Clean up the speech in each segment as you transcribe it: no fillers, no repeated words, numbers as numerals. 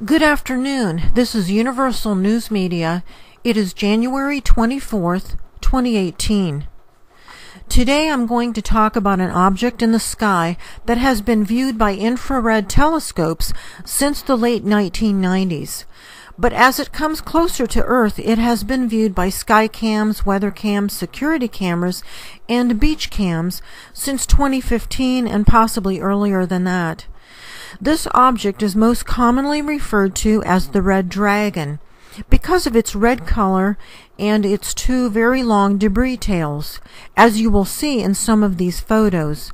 Good afternoon. This is Universal News Media. It is January 24th, 2018. Today I'm going to talk about an object in the sky that has been viewed by infrared telescopes since the late 1990s. But as it comes closer to Earth, it has been viewed by skycams, weathercams, security cameras, and beachcams since 2015 and possibly earlier than that. This object is most commonly referred to as the red dragon because of its red color and its two very long debris tails, as you will see in some of these photos.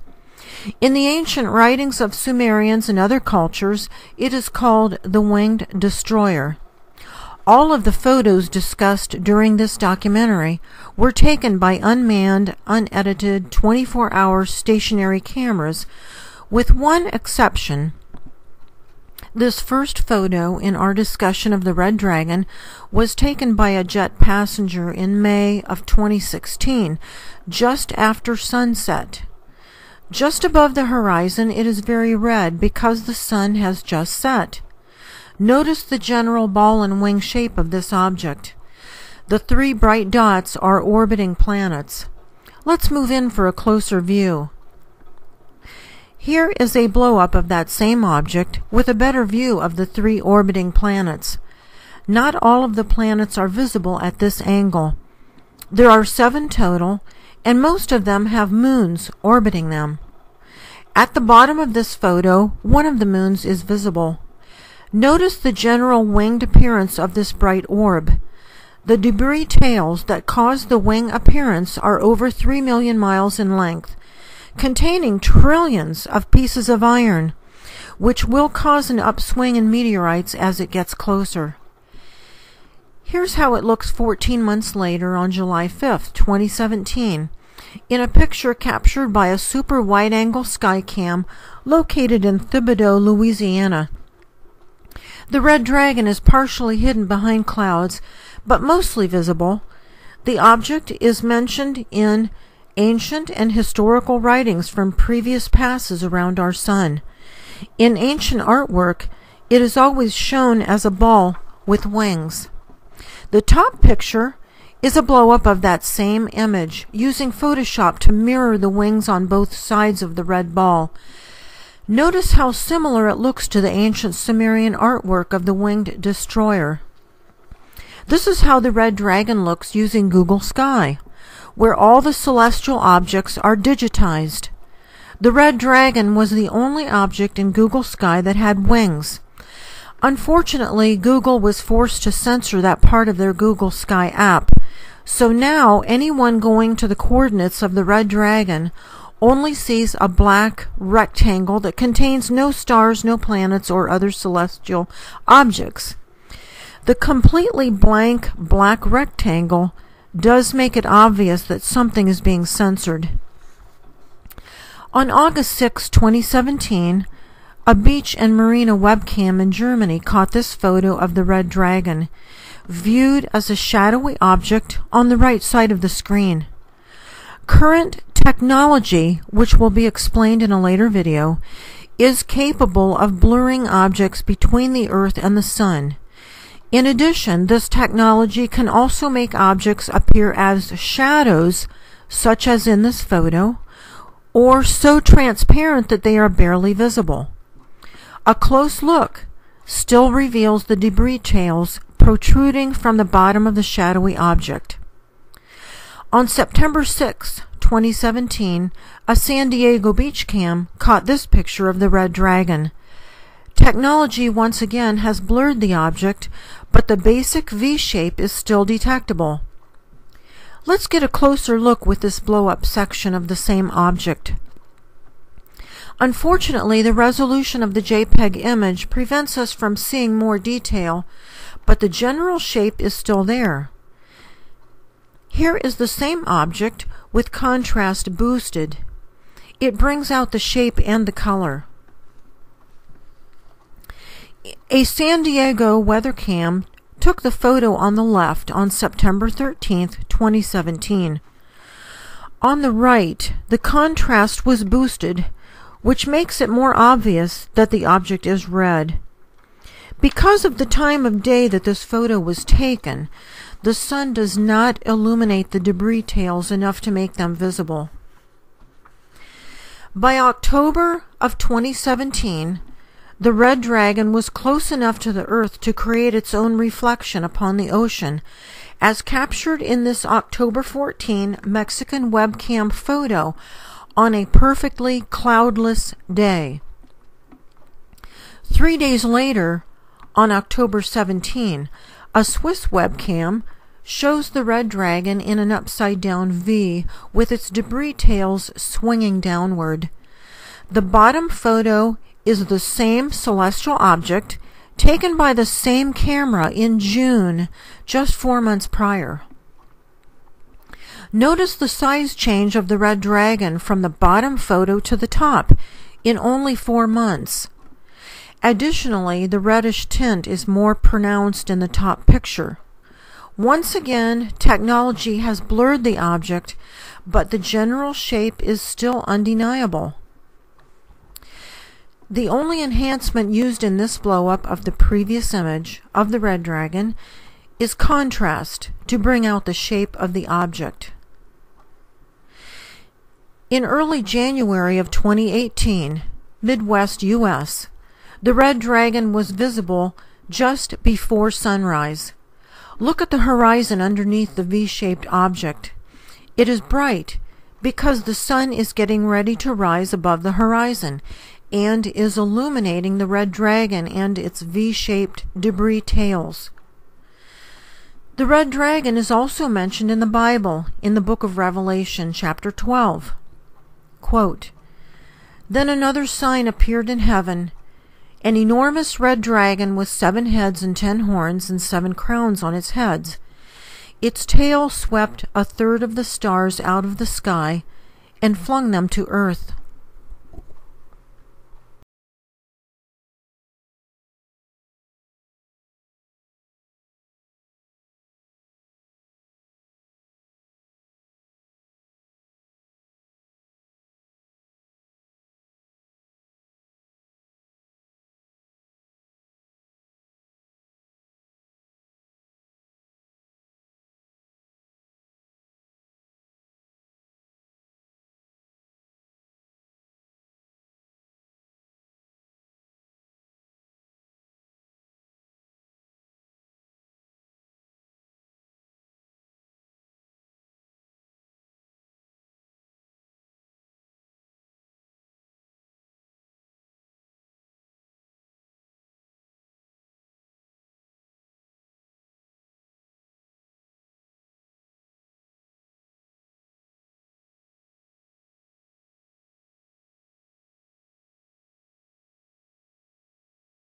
In the ancient writings of Sumerians and other cultures, it is called the winged destroyer. All of the photos discussed during this documentary were taken by unmanned, unedited, 24-hour stationary cameras, with one exception. This first photo in our discussion of the Red Dragon was taken by a jet passenger in May of 2016, just after sunset. Just above the horizon, it is very red because the sun has just set. Notice the general ball and wing shape of this object. The three bright dots are orbiting planets. Let's move in for a closer view. Here is a blow-up of that same object with a better view of the three orbiting planets. Not all of the planets are visible at this angle. There are 7 total, and most of them have moons orbiting them. At the bottom of this photo, one of the moons is visible. Notice the general winged appearance of this bright orb. The debris tails that cause the wing appearance are over 3 million miles in length, containing trillions of pieces of iron, which will cause an upswing in meteorites as it gets closer. Here's how it looks 14 months later on July 5th, 2017, in a picture captured by a super wide-angle skycam located in Thibodaux, Louisiana. The red dragon is partially hidden behind clouds, but mostly visible. The object is mentioned in ancient and historical writings from previous passes around our sun. In ancient artwork, it is always shown as a ball with wings. The top picture is a blow-up of that same image, using Photoshop to mirror the wings on both sides of the red ball. Notice how similar it looks to the ancient Sumerian artwork of the winged destroyer. This is how the red dragon looks using Google Sky, where all the celestial objects are digitized. The red dragon was the only object in Google Sky that had wings. Unfortunately, Google was forced to censor that part of their Google Sky app, so now anyone going to the coordinates of the red dragon only sees a black rectangle that contains no stars, no planets, or other celestial objects. The completely blank black rectangle does make it obvious that something is being censored. On August 6, 2017, a beach and marina webcam in Germany caught this photo of the red dragon, viewed as a shadowy object on the right side of the screen. Current technology, which will be explained in a later video, is capable of blurring objects between the Earth and the Sun. In addition, this technology can also make objects appear as shadows, such as in this photo, or so transparent that they are barely visible. A close look still reveals the debris tails protruding from the bottom of the shadowy object. On September 6, 2017, a San Diego beach cam caught this picture of the red dragon. Technology once again has blurred the object, but the basic V-shape is still detectable. Let's get a closer look with this blow-up section of the same object. Unfortunately, the resolution of the JPEG image prevents us from seeing more detail, but the general shape is still there. Here is the same object with contrast boosted. It brings out the shape and the color. A San Diego weathercam took the photo on the left on September 13, 2017. On the right, the contrast was boosted, which makes it more obvious that the object is red. Because of the time of day that this photo was taken, the sun does not illuminate the debris tails enough to make them visible. By October of 2017, the red dragon was close enough to the Earth to create its own reflection upon the ocean, as captured in this October 14 Mexican webcam photo on a perfectly cloudless day. 3 days later, on October 17, a Swiss webcam shows the red dragon in an upside-down V with its debris tails swinging downward. The bottom photo is the same celestial object taken by the same camera in June, just 4 months prior. Notice the size change of the red dragon from the bottom photo to the top in only 4 months. Additionally, the reddish tint is more pronounced in the top picture. Once again, technology has blurred the object, but the general shape is still undeniable. The only enhancement used in this blow-up of the previous image of the red dragon is contrast to bring out the shape of the object. In early January of 2018, Midwest U.S., the red dragon was visible just before sunrise. Look at the horizon underneath the V-shaped object. It is bright because the sun is getting ready to rise above the horizon and is illuminating the red dragon and its V-shaped debris tails. The red dragon is also mentioned in the Bible in the book of Revelation, chapter 12. Quote, "Then another sign appeared in heaven, an enormous red dragon with 7 heads and 10 horns and 7 crowns on its heads. Its tail swept 1/3 of the stars out of the sky and flung them to earth.